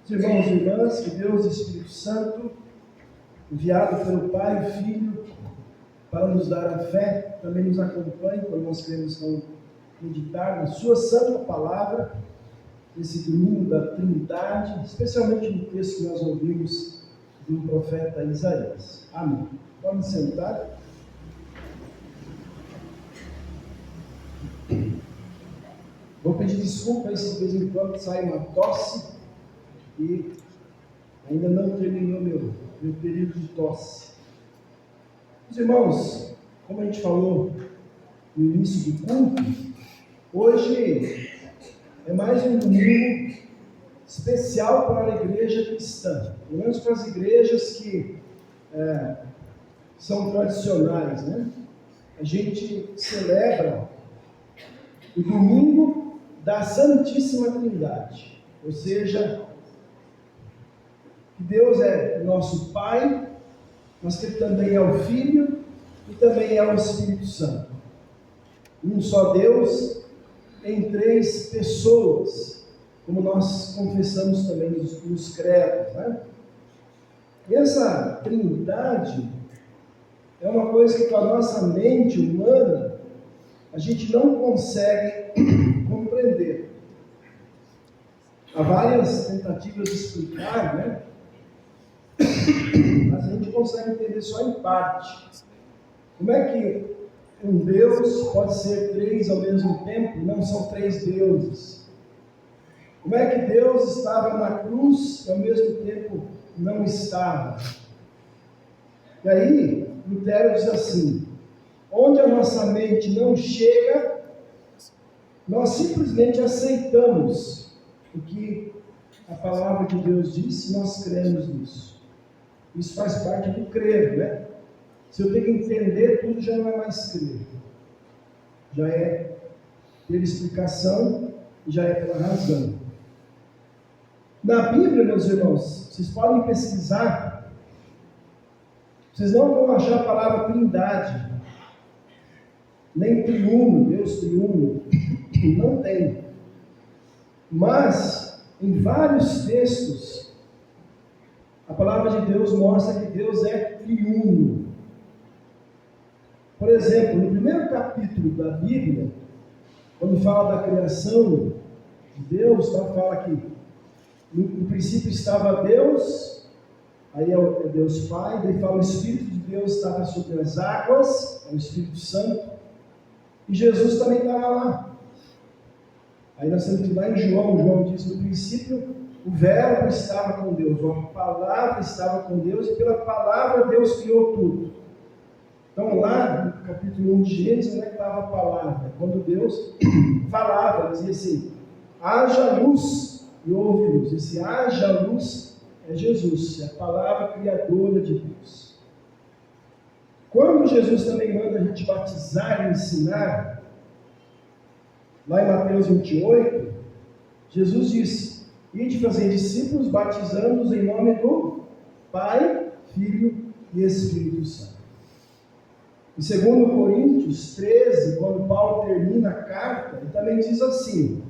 Irmãos e irmãs, que Deus e Espírito Santo, enviado pelo Pai e Filho para nos dar a fé, também nos acompanhe quando nós queremos meditar na sua santa palavra, nesse domingo da Trindade, especialmente no texto que nós ouvimos do profeta Isaías. Amém. Vamos sentar. Vou pedir desculpa aí se de vez em quando sai uma tosse e ainda não terminou meu período de tosse. Os irmãos, como a gente falou no início do culto, hoje é mais um domingo especial para a igreja cristã, pelo menos para as igrejas que são tradicionais, né? A gente celebra o domingo da Santíssima Trindade, ou seja, que Deus é nosso Pai, mas que Ele também é o Filho e também é o Espírito Santo. Um só Deus em três pessoas, como nós confessamos também nos credos, né? E essa Trindade é uma coisa que com a nossa mente humana a gente não consegue compreender. Há várias tentativas de explicar, né? Mas a gente consegue entender só em parte. Como é que um Deus pode ser três ao mesmo tempo? Não são três deuses. Como é que Deus estava na cruz e ao mesmo tempo não estava? E aí, Lutero diz assim: onde a nossa mente não chega, nós simplesmente aceitamos o que a palavra de Deus diz e nós cremos nisso. Isso faz parte do crer, né? Se eu tenho que entender tudo, já não é mais crer. Já é ter explicação e já é pela razão. Na Bíblia, meus irmãos, vocês podem pesquisar, vocês não vão achar a palavra Trindade, nem triuno, Deus triuno, não tem. Mas, em vários textos, a palavra de Deus mostra que Deus é triuno. Por exemplo, no primeiro capítulo da Bíblia, quando fala da criação de Deus, fala que no princípio estava Deus, aí é Deus Pai, daí fala o Espírito de Deus estava sobre as águas, é o Espírito Santo, e Jesus também estava lá. Aí nós temos que ir lá em João diz: no princípio o verbo estava com Deus, a palavra estava com Deus, e pela palavra Deus criou tudo. Então lá no capítulo 1 de Gênesis, onde é que estava a palavra? Quando Deus falava, dizia assim: haja luz, e houve luz. Esse haja luz é Jesus, é a palavra criadora de Deus. Quando Jesus também manda a gente batizar e ensinar, lá em Mateus 28, Jesus diz: ide fazer discípulos, batizando-os em nome do Pai, Filho e Espírito Santo. Em 2 Coríntios 13, quando Paulo termina a carta, ele também diz assim: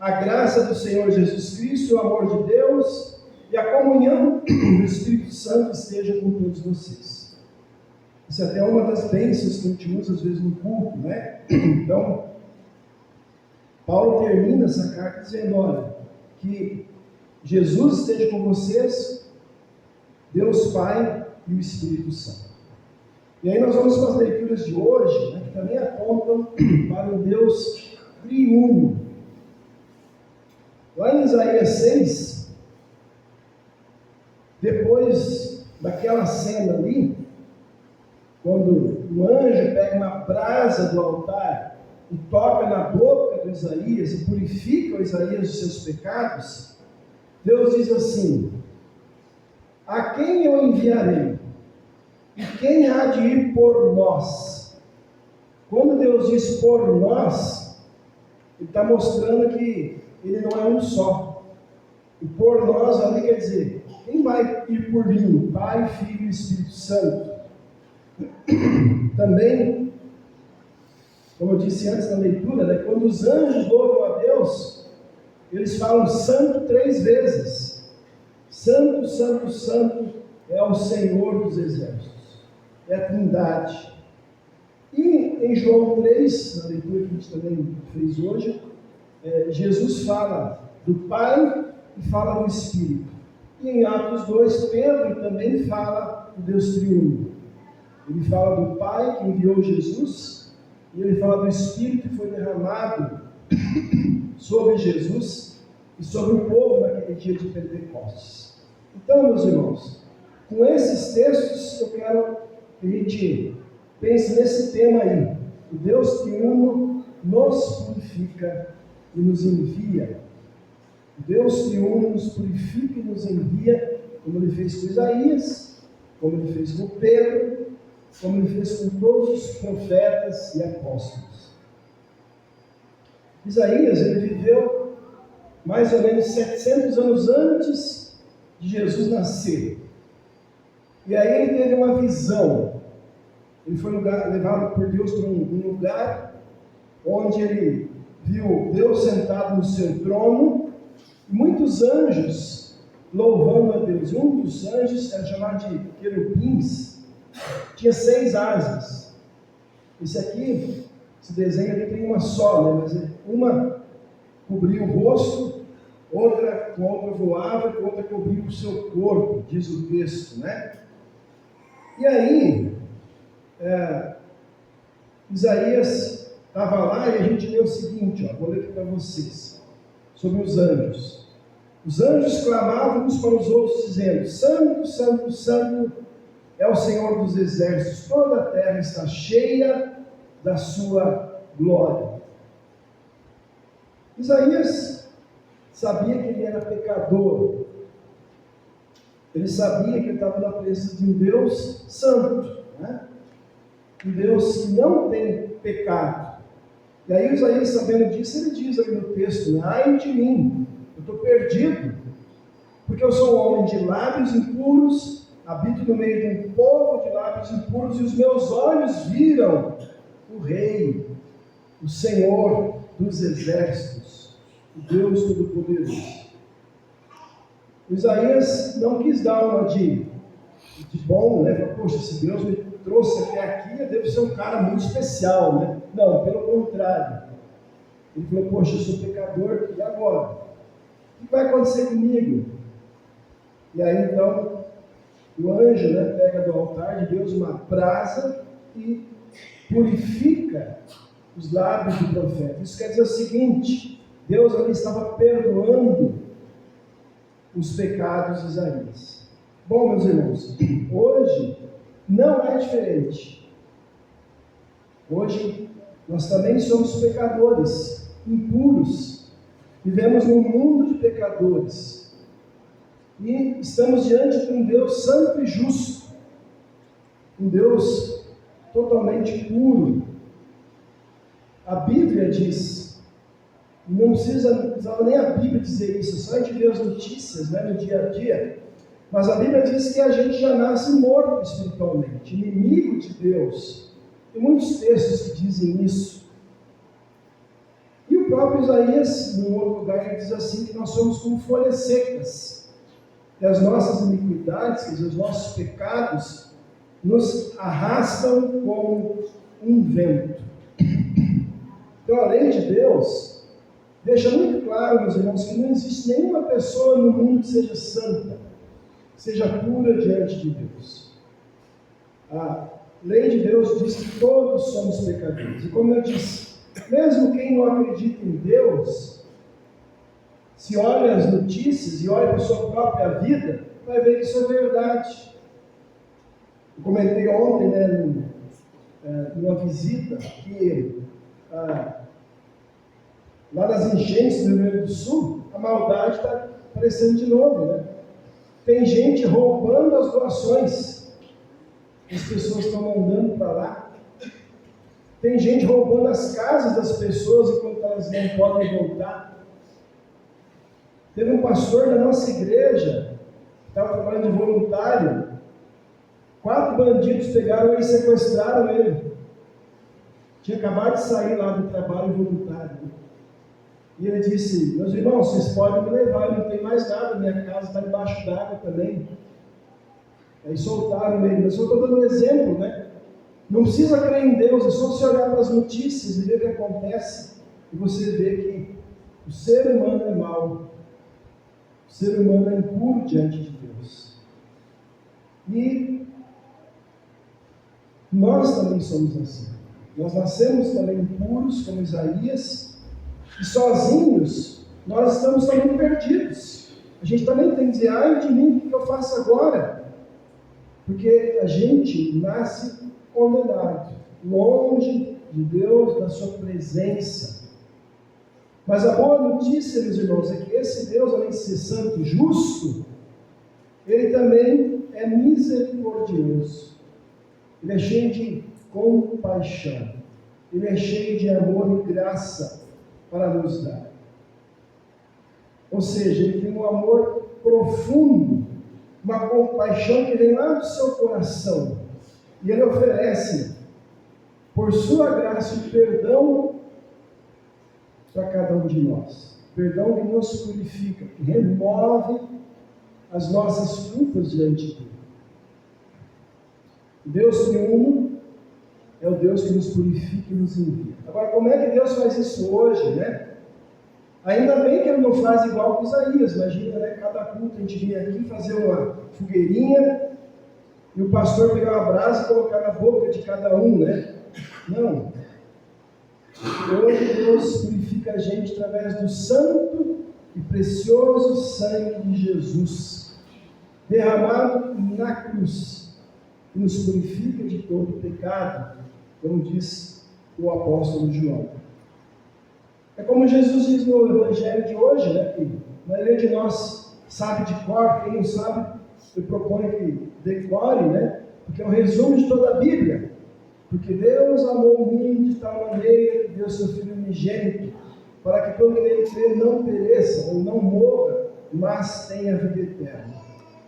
a graça do Senhor Jesus Cristo, o amor de Deus e a comunhão do Espírito Santo esteja com todos vocês. Isso é até uma das bênçãos que a gente usa às vezes no culto, né? Então, Paulo termina essa carta dizendo: olha, que Jesus esteja com vocês, Deus Pai e o Espírito Santo. E aí nós vamos para as leituras de hoje, né, que também apontam para o Deus triuno. Lá em Isaías 6, depois daquela cena ali, quando o anjo pega uma brasa do altar e toca na boca do Isaías e purifica o Isaías dos seus pecados, Deus diz assim: a quem eu enviarei? E quem há de ir por nós? Quando Deus diz por nós, Ele está mostrando que Ele não é um só. E por nós ali quer dizer, quem vai ir por mim? Pai, Filho e Espírito Santo. Também como eu disse antes na leitura, né, quando os anjos louvam a Deus, eles falam santo 3 vezes. Santo, santo, santo é o Senhor dos exércitos. É a Trindade. E em João 3, na leitura que a gente também fez hoje, Jesus fala do Pai e fala do Espírito. E em Atos 2, Pedro também fala do Deus triuno. Ele fala do Pai que enviou Jesus, e ele fala do Espírito que foi derramado sobre Jesus e sobre o povo naquele dia de Pentecostes. Então, meus irmãos, com esses textos eu quero que a gente pense nesse tema aí. O Deus triuno nos purifica e nos envia. O Deus triuno nos purifica e nos envia, como ele fez com Isaías, como ele fez com Pedro, como ele fez com todos os profetas e apóstolos. Isaías, ele viveu mais ou menos 700 anos antes de Jesus nascer. E aí ele teve uma visão. Ele foi levado por Deus para um lugar onde ele viu Deus sentado no seu trono, e muitos anjos louvando a Deus. Um dos anjos era chamado de querubins, tinha 6 asas. Esse desenho aqui tem uma só, né? Mas uma cobria o rosto, com outra voava, com outra cobria o seu corpo, diz o texto, né? E aí, Isaías estava lá e a gente lê o seguinte, vou ler aqui para vocês, sobre os anjos. Os anjos clamavam uns para os outros, dizendo: Santo, Santo, Santo é o Senhor dos exércitos, toda a terra está cheia da sua glória. Isaías sabia que ele era pecador. Ele sabia que ele estava na presença de um Deus santo, né? Um Deus que não tem pecado. E aí Isaías, sabendo disso, ele diz ali no texto: ai de mim, eu estou perdido, porque eu sou um homem de lábios impuros, habito no meio de um povo de lábios impuros, e os meus olhos viram o Rei, o Senhor dos exércitos, o Deus Todo-Poderoso. Isaías não quis dar uma de bom, né? Poxa, se Deus me trouxe até aqui, eu devo ser um cara muito especial, né? Não, pelo contrário. Ele falou: poxa, eu sou pecador, e agora? O que vai acontecer comigo? E aí então, o anjo, né, pega do altar de Deus uma brasa e purifica os lábios do profeta. Isso quer dizer o seguinte: Deus ali estava perdoando os pecados de Isaías. Bom, meus irmãos, hoje não é diferente. Hoje nós também somos pecadores, impuros. Vivemos num mundo de pecadores. E estamos diante de um Deus santo e justo. Um Deus totalmente puro. A Bíblia diz, não precisava nem a Bíblia dizer isso, só a gente vê as notícias, né, no dia a dia, mas a Bíblia diz que a gente já nasce morto espiritualmente, inimigo de Deus. Tem muitos textos que dizem isso. E o próprio Isaías, em outro lugar, ele diz assim, que nós somos como folhas secas, que as nossas iniquidades, quer dizer, os nossos pecados, nos arrastam como um vento. Então, a lei de Deus deixa muito claro, meus irmãos, que não existe nenhuma pessoa no mundo que seja santa, que seja pura diante de Deus. A lei de Deus diz que todos somos pecadores. E como eu disse, mesmo quem não acredita em Deus, se olha as notícias e olha para a sua própria vida, vai ver que isso é verdade. Eu comentei ontem, né, numa visita, que lá nas enchentes do Rio Grande do Sul, a maldade está aparecendo de novo, né? Tem gente roubando as doações, as pessoas estão mandando para lá. Tem gente roubando as casas das pessoas enquanto elas não podem voltar. Teve um pastor da nossa igreja, que estava trabalhando de voluntário, 4 bandidos pegaram ele e sequestraram ele. Tinha acabado de sair lá do trabalho voluntário. E ele disse: meus irmãos, vocês podem me levar, eu não tenho mais nada, minha casa está debaixo d'água também. Aí soltaram ele, mas eu estou dando um exemplo, né? Não precisa crer em Deus, é só você olhar para as notícias e ver o que acontece, e você vê que o ser humano é mau, o ser humano é impuro diante de Deus. E nós também somos assim. Nós nascemos também impuros, como Isaías, e sozinhos nós estamos também perdidos. A gente também tem que dizer: ai de mim, o que eu faço agora? Porque a gente nasce condenado, longe de Deus, da sua presença. Mas a boa notícia, meus irmãos, é que esse Deus, além de ser santo e justo, ele também é misericordioso. Ele é cheio de compaixão. Ele é cheio de amor e graça para nos dar. Ou seja, ele tem um amor profundo, uma compaixão que vem lá do seu coração. E ele oferece, por sua graça, o perdão para cada um de nós. Perdão que nos purifica, que remove as nossas culpas diante dele. Deus triuno é o Deus que nos purifica e nos envia. Agora, como é que Deus faz isso hoje, né? Ainda bem que ele não faz igual com Isaías. Imagina, né? Cada culto a gente vinha aqui fazer uma fogueirinha e o pastor pegar uma brasa e colocar na boca de cada um, né? Não. Hoje Deus purifica a gente através do santo e precioso sangue de Jesus, derramado na cruz, que nos purifica de todo pecado, como diz o apóstolo João. É como Jesus diz no Evangelho de hoje, né? Que a maioria de nós sabe de cor, quem não sabe, eu proponho que decore, né? Porque é um resumo de toda a Bíblia. Porque Deus amou o mundo de tal maneira que deu seu Filho unigênito, para que todo aquele que crê não pereça ou não morra, mas tenha vida eterna.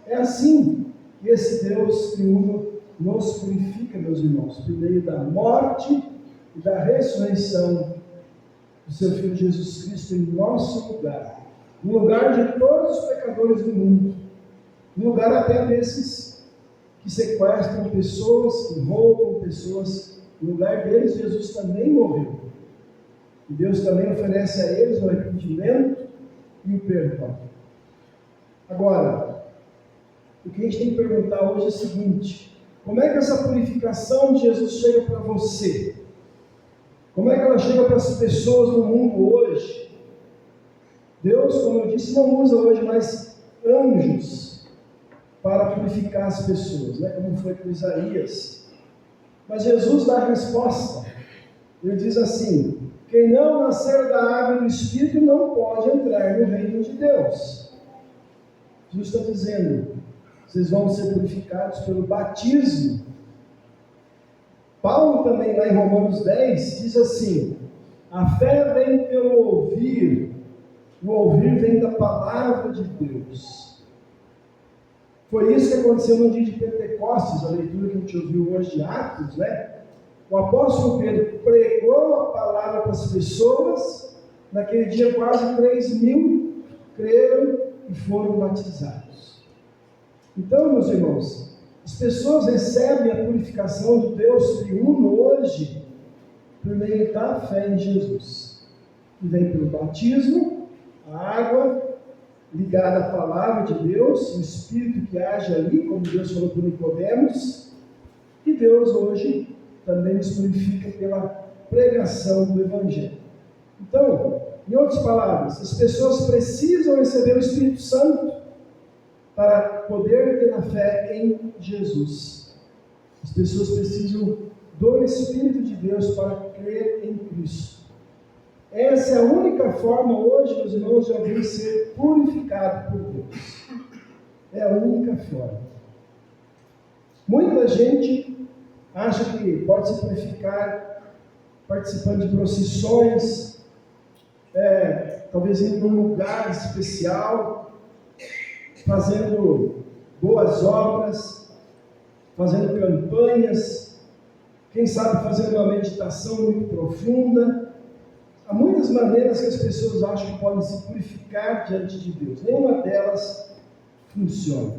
É assim que esse Deus triuno nos purifica, meus irmãos, por meio da morte e da ressurreição do seu Filho Jesus Cristo em nosso lugar, no lugar de todos os pecadores do mundo, no lugar até desses que sequestram pessoas, que roubam pessoas. No lugar deles, Jesus também morreu. E Deus também oferece a eles o arrependimento e o perdão. Agora, o que a gente tem que perguntar hoje é o seguinte: como é que essa purificação de Jesus chega para você? Como é que ela chega para as pessoas no mundo hoje? Deus, como eu disse, não usa hoje mais anjos para purificar as pessoas, né? Como foi com Isaías. Mas Jesus dá a resposta. Ele diz assim: quem não nascer da água e do Espírito não pode entrar no reino de Deus. Jesus está dizendo: vocês vão ser purificados pelo batismo. Paulo também, lá em Romanos 10, diz assim: a fé vem pelo ouvir, o ouvir vem da palavra de Deus. Foi isso que aconteceu no dia de Pentecostes, a leitura que a gente ouviu hoje de Atos, né? O apóstolo Pedro pregou a palavra para as pessoas, naquele dia quase 3.000 creram e foram batizados. Então, meus irmãos, as pessoas recebem a purificação do Deus triuno hoje por meio da fé em Jesus, que vem pelo batismo, a água ligada à palavra de Deus, o Espírito que age ali, como Deus falou para Nicodemos, e Deus hoje também nos purifica pela pregação do Evangelho. Então, em outras palavras, as pessoas precisam receber o Espírito Santo para poder ter a fé em Jesus. As pessoas precisam do Espírito de Deus para crer em Cristo. Essa é a única forma hoje, meus irmãos, de alguém ser purificado por Deus. É a única forma. Muita gente acha que pode se purificar participando de procissões, talvez indo num lugar especial, fazendo boas obras, fazendo campanhas, quem sabe fazer uma meditação muito profunda. Há muitas maneiras que as pessoas acham que podem se purificar diante de Deus. Nenhuma delas funciona.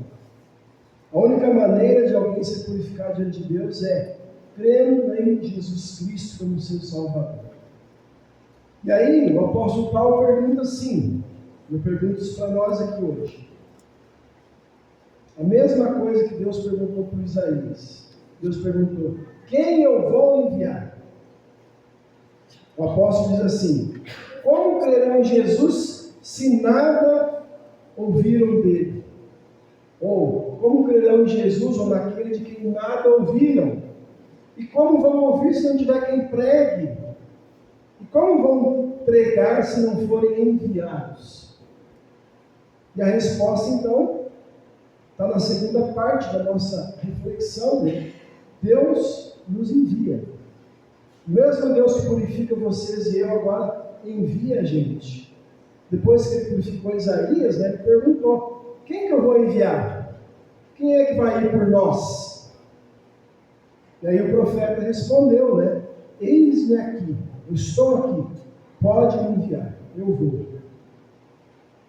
A única maneira de alguém se purificar diante de Deus é crendo em Jesus Cristo como seu Salvador. E aí, o apóstolo Paulo pergunta assim, eu pergunto isso para nós aqui hoje. A mesma coisa que Deus perguntou para Isaías. Deus perguntou, quem eu vou enviar? O apóstolo diz assim, como crerão em Jesus se nada ouviram dele? Ou, como crerão em Jesus ou naquele de quem nada ouviram? E como vão ouvir se não tiver quem pregue? E como vão pregar se não forem enviados? E a resposta, então, está na segunda parte da nossa reflexão, né? Deus nos envia. O mesmo Deus que purifica vocês e eu agora envia a gente. Depois que ele purificou Isaías, né, ele perguntou, quem que eu vou enviar? Quem é que vai ir por nós? E aí o profeta respondeu, né? Eis-me aqui, eu estou aqui, pode me enviar, eu vou.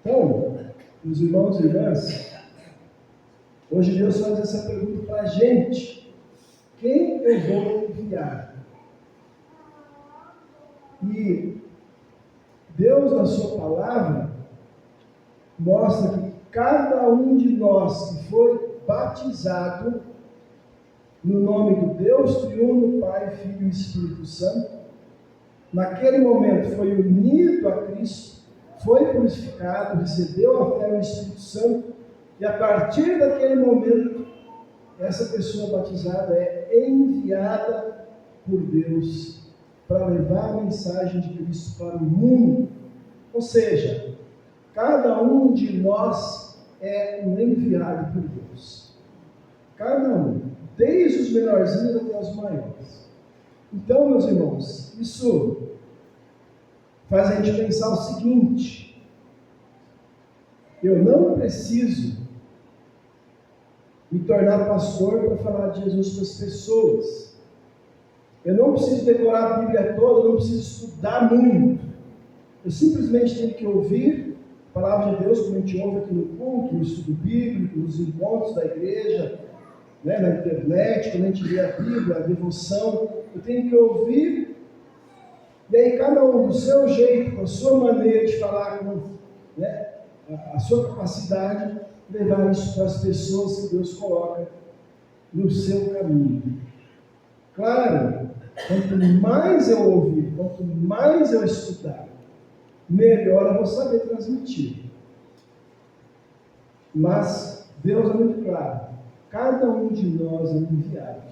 Então, meus irmãos e irmãs, hoje Deus faz essa pergunta para a gente, quem eu vou enviar? E Deus, na sua palavra, mostra que cada um de nós que foi batizado no nome do Deus triuno, Pai, Filho e Espírito Santo, naquele momento foi unido a Cristo, foi crucificado, recebeu a fé no Espírito Santo, e a partir daquele momento, essa pessoa batizada é enviada por Deus para levar a mensagem de Cristo para o mundo. Ou seja, cada um de nós é um enviado por Deus. Cada um, desde os menorzinhos até os maiores. Então, meus irmãos, isso faz a gente pensar o seguinte: eu não preciso me tornar pastor para falar de Jesus para as pessoas. Eu não preciso decorar a Bíblia toda, eu não preciso estudar muito. Eu simplesmente tenho que ouvir a palavra de Deus, como a gente ouve aqui no culto, no estudo bíblico, nos encontros da igreja, né, na internet, quando a gente lê a Bíblia, a devoção. Eu tenho que ouvir, e aí cada um do seu jeito, com a sua maneira de falar, com, né, a sua capacidade, levar isso para as pessoas que Deus coloca no seu caminho. Claro, quanto mais eu ouvir, quanto mais eu estudar, melhor eu vou saber transmitir. Mas Deus é muito claro, cada um de nós é enviado.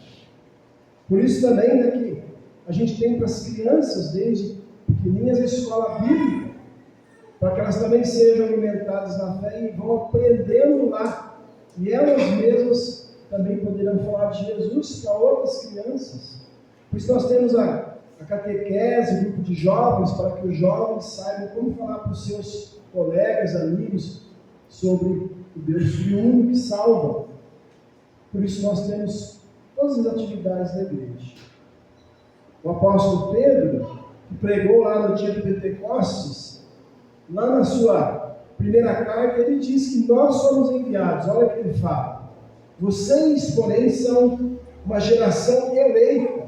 Por isso também, né, que a gente tem para as crianças, desde pequenininhas, a escola bíblica, para que elas também sejam alimentadas na fé e vão aprendendo lá, e elas mesmas também poderão falar de Jesus para outras crianças. Por isso nós temos a catequese, o grupo de jovens, para que os jovens saibam como falar para os seus colegas, amigos, sobre o Deus triuno que salva. Por isso nós temos todas as atividades da igreja. O apóstolo Pedro, que pregou lá no dia de Pentecostes, lá na sua primeira carta, ele diz que nós somos enviados. Olha o que ele fala. Vocês, porém, são uma geração eleita.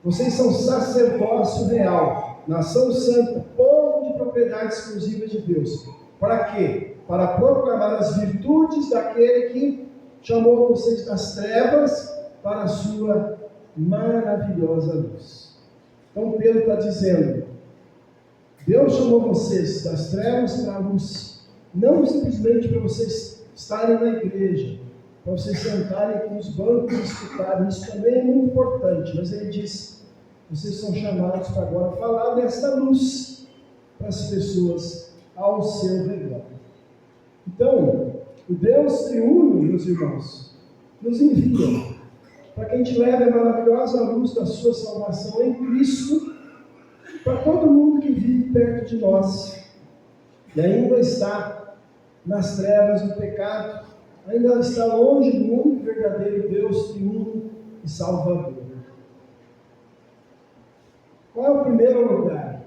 Vocês são sacerdócio real, nação santa, povo de propriedade exclusiva de Deus. Para quê? Para proclamar as virtudes daquele que chamou vocês das trevas para a sua maravilhosa luz. Então Pedro está dizendo, Deus chamou vocês das trevas para a luz, não simplesmente para vocês estarem na igreja, para vocês sentarem aqui nos bancos e escutarem. Isso também é muito importante, mas ele diz, vocês são chamados para agora falar desta luz para as pessoas ao seu redor. Então, o Deus triuno, meus irmãos, nos envia para que a gente leve a maravilhosa luz da sua salvação em Cristo para todo mundo que vive perto de nós e ainda está nas trevas do pecado, ainda está longe do único verdadeiro Deus triuno e Salvador. Qual é o primeiro lugar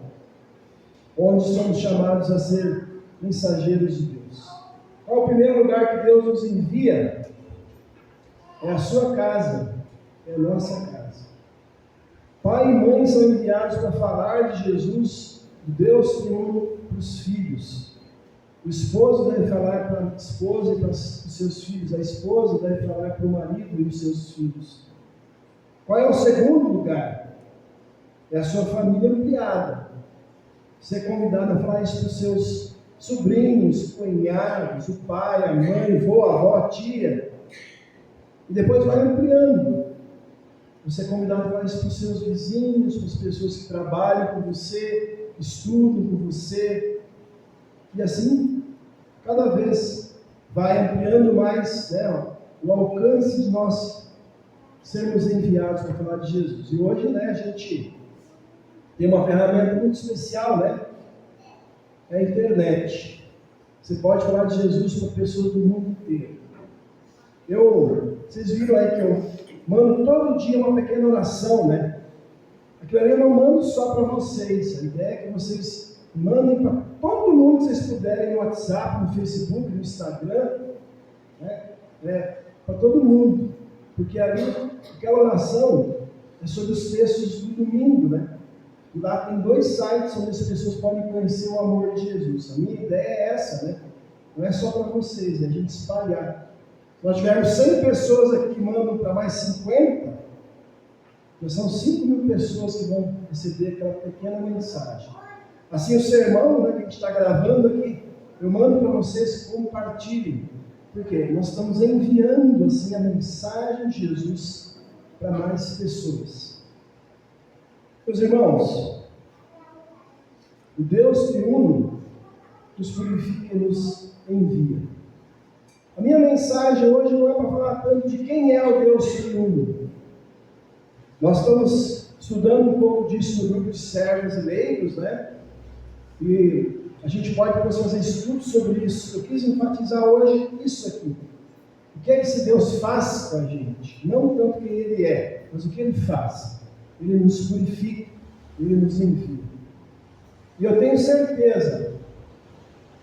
onde somos chamados a ser mensageiros de Deus? Qual é o primeiro lugar que Deus nos envia? É a sua casa, é a nossa casa. Pai e mãe são enviados para falar de Jesus, de Deus triuno, para os filhos. O esposo deve falar para a esposa e para os seus filhos. A esposa deve falar para o marido e os seus filhos. Qual é o segundo lugar? É a sua família ampliada. Você é convidado a falar isso para os seus sobrinhos, cunhados, o pai, a mãe, o avô, a avó, a tia. E depois vai ampliando. Você é convidado a falar isso para os seus vizinhos, para as pessoas que trabalham com você, estudam com você. E assim, cada vez vai ampliando mais, né, o alcance de nós sermos enviados para falar de Jesus. E hoje, né, a gente tem uma ferramenta muito especial, né? É a internet. Você pode falar de Jesus para pessoas do mundo inteiro. Vocês viram aí que eu mando todo dia uma pequena oração, né? Aquilo ali eu não mando só para vocês. A ideia é que vocês mandem para todo mundo que vocês puderem no WhatsApp, no Facebook, no Instagram, né? Para todo mundo. Porque ali, aquela oração é sobre os textos do domingo, né? E lá tem 2 sites onde as pessoas podem conhecer o amor de Jesus. A minha ideia é essa, né? Não é só para vocês, é a gente espalhar. Se nós tivermos 100 pessoas aqui que mandam para mais 50, já são 5.000 pessoas que vão receber aquela pequena mensagem. Assim, o sermão, né, que a gente está gravando aqui, eu mando para vocês, compartilhem. Por quê? Nós estamos enviando assim a mensagem de Jesus para mais pessoas. Meus irmãos, o Deus triuno nos purifica e nos envia. A minha mensagem hoje não é para falar tanto de quem é o Deus triuno. Nós estamos estudando um pouco disso no grupo de servos e leigos, né? E a gente pode depois fazer estudos sobre isso. Eu quis enfatizar hoje isso aqui. O que é que esse Deus faz com a gente? Não tanto quem Ele é, mas o que Ele faz. Ele nos purifica, Ele nos envia. E eu tenho certeza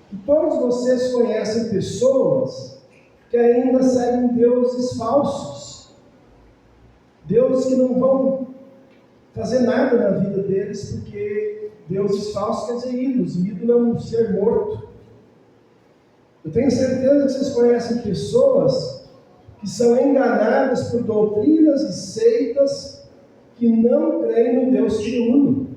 que todos vocês conhecem pessoas que ainda seguem deuses falsos. Deuses que não vão fazer nada na vida deles, porque deuses falsos quer dizer ídolos, e ídolo é um ser morto. Eu tenho certeza que vocês conhecem pessoas que são enganadas por doutrinas e seitas que não creem no Deus triuno,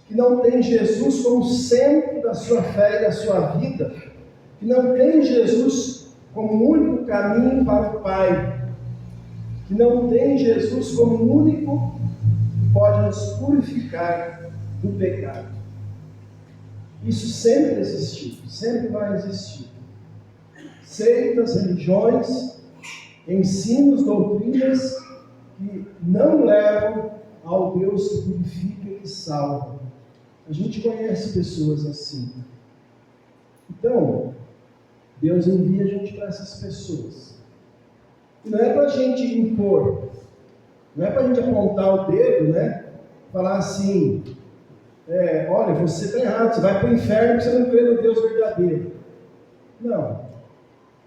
que não tem Jesus como centro da sua fé e da sua vida, que não tem Jesus como único caminho para o Pai, que não tem Jesus como único que pode nos purificar do pecado. Isso sempre existiu, sempre vai existir. Seitas, religiões, ensinos, doutrinas que não levam ao Deus que purifica e que salva. A gente conhece pessoas assim. Então, Deus envia a gente para essas pessoas. E não é para a gente impor, não é para a gente apontar o dedo, né? Falar assim, olha, você está errado, você vai para o inferno porque você não crê no Deus verdadeiro. Não.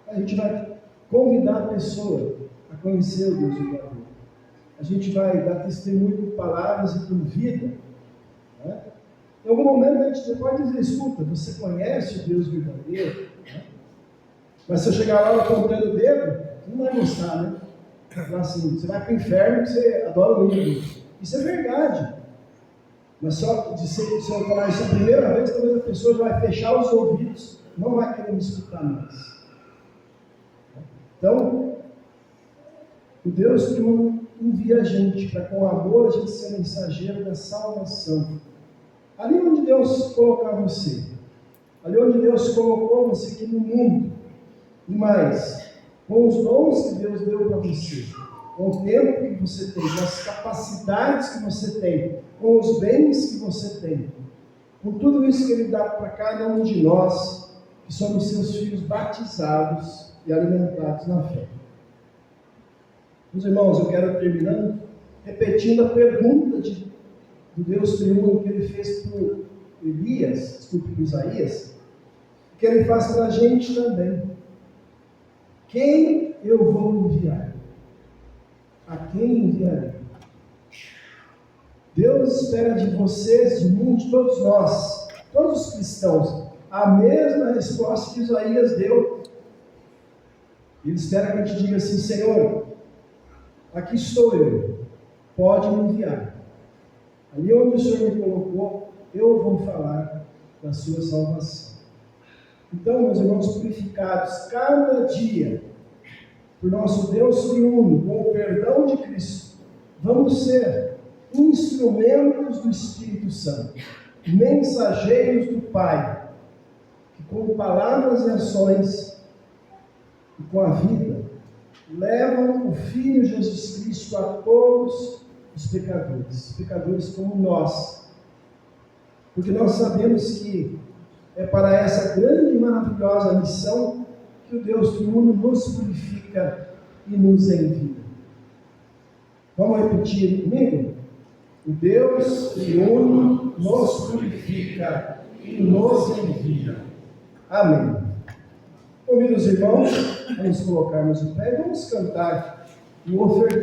A gente vai convidar a pessoa a conhecer o Deus verdadeiro. A gente vai dar testemunho com palavras e com vida. Né? Em algum momento a gente pode dizer, escuta, você conhece o Deus verdadeiro? Né? Mas se eu chegar lá apontando o dedo, você não vai gostar, né? Falar assim, você vai para o inferno porque você adora o ídolo. Isso é verdade. Mas só se eu falar isso a primeira vez, talvez a pessoa já vai fechar os ouvidos, não vai querer me escutar mais. Então, o Deus que envia a gente para com amor a gente ser mensageiro da salvação. Ali onde Deus colocar você, ali onde Deus colocou você aqui no mundo, e mais, com os dons que Deus deu para você, com o tempo que você tem, com as capacidades que você tem, com os bens que você tem, com tudo isso que Ele dá para cada um de nós, que somos seus filhos batizados e alimentados na fé. Meus irmãos, eu quero terminar repetindo a pergunta do Deus triuno que ele fez para Elias, desculpe, para Isaías, que ele faz para a gente também. Quem eu vou enviar? A quem enviarei? Deus espera de vocês, de mim, de todos nós, todos os cristãos, a mesma resposta que Isaías deu. Ele espera que a gente diga assim: Senhor, aqui estou eu, pode me enviar. Ali onde o Senhor me colocou, eu vou falar da sua salvação. Então, meus irmãos purificados, cada dia, por nosso Deus triuno, com o perdão de Cristo, vamos ser instrumentos do Espírito Santo, mensageiros do Pai, que com palavras e ações, e com a vida, levam o Filho Jesus Cristo a todos os pecadores como nós, porque nós sabemos que é para essa grande e maravilhosa missão que o Deus triuno nos purifica e nos envia. Vamos repetir comigo? O Deus triuno nos purifica e nos envia. Amém. Convido os irmãos a nos colocarmos em pé e vamos cantar um ofertório.